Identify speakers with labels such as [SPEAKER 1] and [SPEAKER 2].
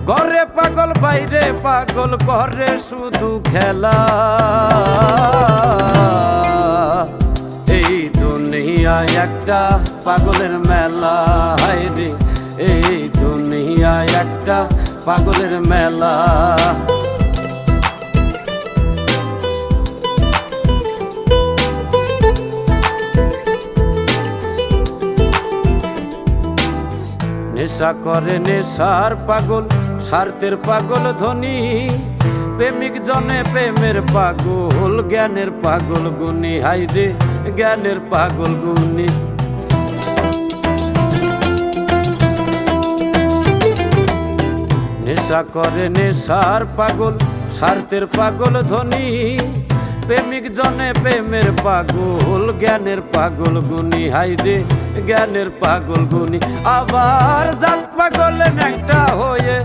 [SPEAKER 1] ঘরে পাগল বাইরে পাগল করে শুধু খেলা। এই দুনিয়ায় একটা পাগলের মেলা, হায়রে এই দুনিয়ায় একটা পাগলের মেলা। নেশা করে নেশার পাগল, স্বার্থের পাগল ধনী, প্রেমিক জনে প্রেমের পাগল, জ্ঞানের পাগল গুণী, হায়রে জ্ঞানের পাগল গুণী। নেশা করে নেশার পাগল, স্বার্থের পাগল ধনী, প্রেমিক জনে প্রেমের পাগল, জ্ঞানের পাগল গুণী, হায়রে জ্ঞানের পাগল গুণী। আবার জাত পাগল ন্যাংটা হয়ে